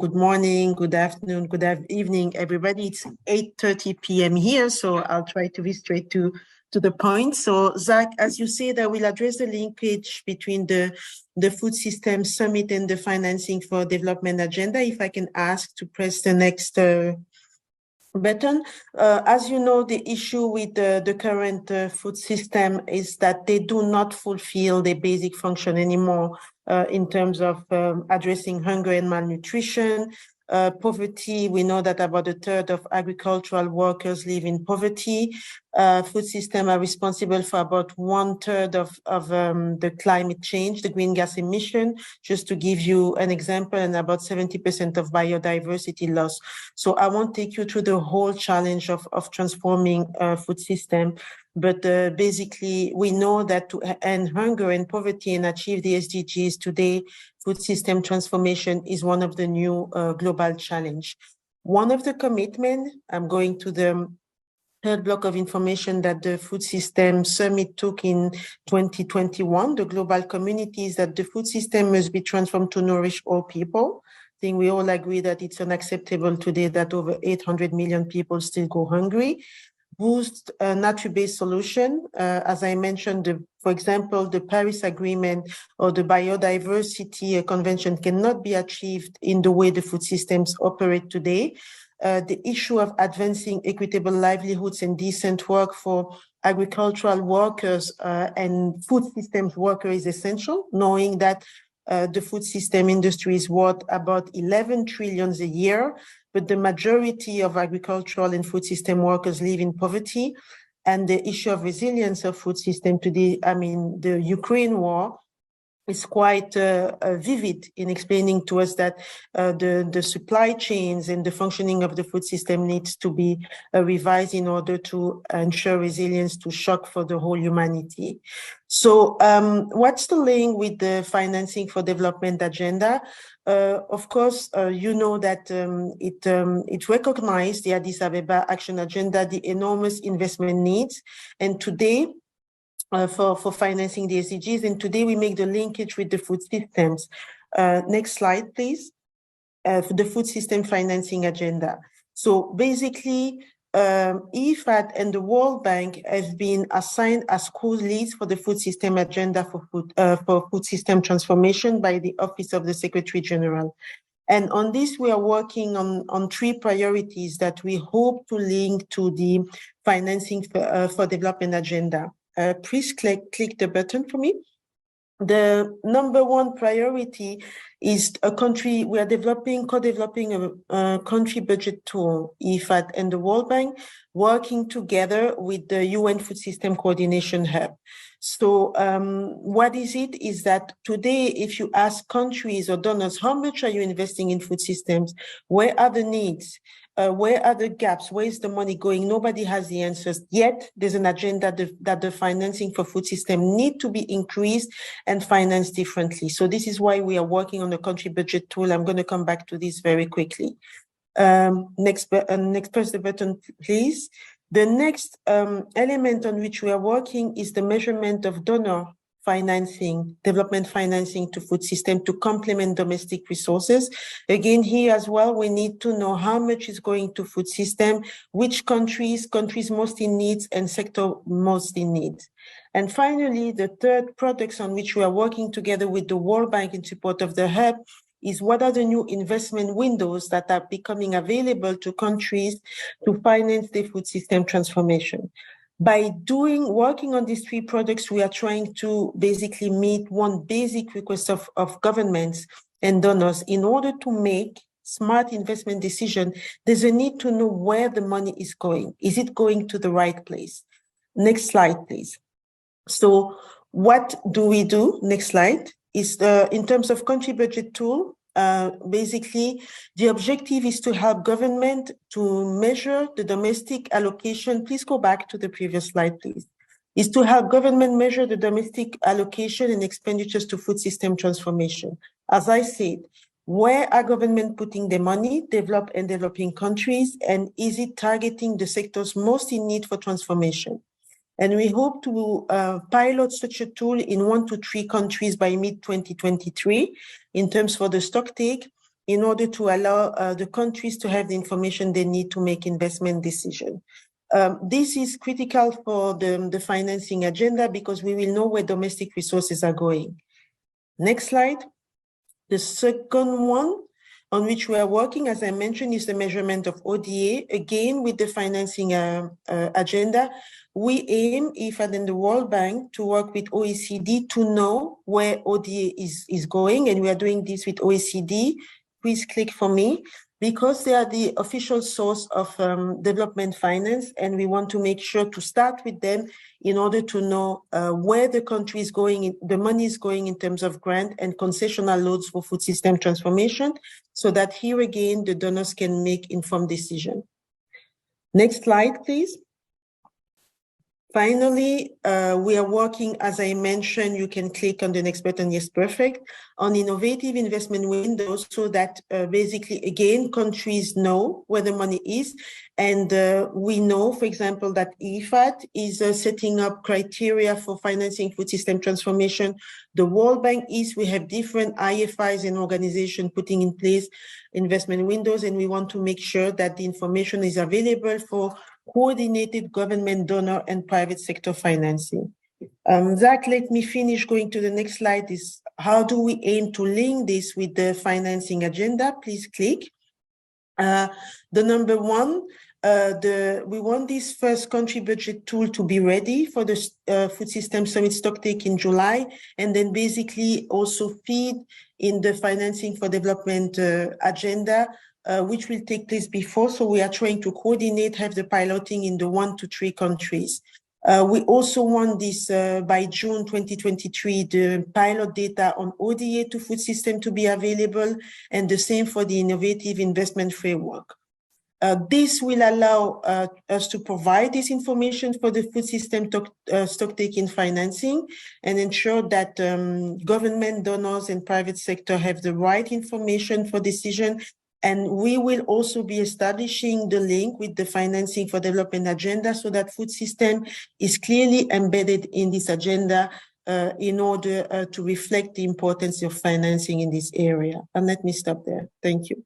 Good morning, good afternoon, evening, everybody. It's 8:30 p.m. here, so I'll try to be straight to the point. So, Zach, as you said, I will address the linkage between the Food System Summit and the Financing for Development agenda. If I can ask to press the next button. As you know, the issue with the current food system is that they do not fulfill their basic function anymore in terms of addressing hunger and malnutrition. Poverty, we know that about a third of agricultural workers live in poverty. Food systems are responsible for about 1/3 of the climate change, the green gas emission, just to give you an example, and about 70% of biodiversity loss. So I won't take you through the whole challenge of transforming food system, but basically we know that to end hunger and poverty and achieve the SDGs today, food system transformation is one of the new global challenge. One of the commitments, I'm going to the third block of information that the Food System Summit took in 2021, the global community, is that the food system must be transformed to nourish all people. I think we all agree that it's unacceptable today that over 800 million people still go hungry. Boost nature-based solution. As I mentioned, for example, the Paris Agreement or the Biodiversity Convention cannot be achieved in the way the food systems operate today. The issue of advancing equitable livelihoods and decent work for agricultural workers and food systems workers is essential, knowing that the food system industry is worth about 11 trillion a year, but the majority of agricultural and food system workers live in poverty. And the issue of resilience of food system today, I mean, the Ukraine war is quite vivid in explaining to us that the supply chains and the functioning of the food system needs to be revised in order to ensure resilience to shock for the whole humanity. So what's the link with the Financing for Development agenda? Of course, you know that it recognized the Addis Ababa Action Agenda, the enormous investment needs, and today, for financing the SDGs, and today we make the linkage with the food systems. Next slide, please. For the food system financing agenda. So basically, IFAD and the World Bank have been assigned as co-leads for the food system agenda for food system transformation by the Office of the Secretary General. And on this, we are working on three priorities that we hope to link to the financing for development agenda. Please click the button for me. The number one priority is we are co-developing a country budget tool, IFAD and the World Bank, working together with the UN Food System Coordination Hub. So what is it? Is that today, if you ask countries or donors, how much are you investing in food systems? Where are the needs? Where are the gaps? Where is the money going? Nobody has the answers. Yet there's an agenda that the financing for food system need to be increased and financed differently. So this is why we are working on the country budget tool. I'm going to come back to this very quickly. Next press the button, please. The next element on which we are working is the measurement of donor financing, development financing to food system to complement domestic resources. Again, here as well, we need to know how much is going to food system, which countries most in needs, and sector most in need. And finally, the third products on which we are working together with the World Bank in support of the hub is what are the new investment windows that are becoming available to countries to finance their food system transformation. By working on these three products, we are trying to basically meet one basic request of governments and donors. In order to make smart investment decisions, there's a need to know where the money is going. Is it going to the right place? Next slide, please. So what do we do? Next slide. Is in terms of country budget tool, basically, the objective is to help government to measure the domestic allocation. Please go back to the previous slide, please. Is to help government measure the domestic allocation and expenditures to food system transformation. As I said, where are government putting their money, developed and developing countries, and is it targeting the sectors most in need for transformation? And we hope to pilot such a tool in 1 to 3 countries by mid-2023 in terms for the stock take, in order to allow the countries to have the information they need to make investment decisions. This is critical for the financing agenda because we will know where domestic resources are going. Next slide. The second one on which we are working, as I mentioned, is the measurement of ODA. Again, with the financing agenda, we aim, IFAD and the World Bank, to work with OECD to know where ODA is going, and we are doing this with OECD. Please click for me, because they are the official source of development finance, and we want to make sure to start with them in order to know where the country is going, the money is going in terms of grant and concessional loans for food system transformation, so that here again, the donors can make informed decisions. Next slide, please. Finally, we are working, as I mentioned, you can click on the next button, yes, perfect, on innovative investment windows, so that basically, again, countries know where the money is. And we know, for example, that IFAD is setting up criteria for financing food system transformation. The World Bank is, we have different IFIs and organizations putting in place investment windows, and we want to make sure that the information is available for coordinated government, donor, and private sector financing. Zach, let me finish. Going to the next slide is how do we aim to link this with the financing agenda? Please click. The number one, we want this first country budget tool to be ready for the Food System Summit stocktake in July, and then basically also feed in the financing for development agenda, which will take place before. So we are trying to coordinate, have the piloting in the 1 to 3 countries. We also want this by June 2023, the pilot data on ODA to food system to be available, and the same for the innovative investment framework. This will allow us to provide this information for the food system stocktaking financing and ensure that government, donors, and private sector have the right information for decision. And we will also be establishing the link with the financing for development agenda, so that food system is clearly embedded in this agenda in order to reflect the importance of financing in this area. And let me stop there. Thank you.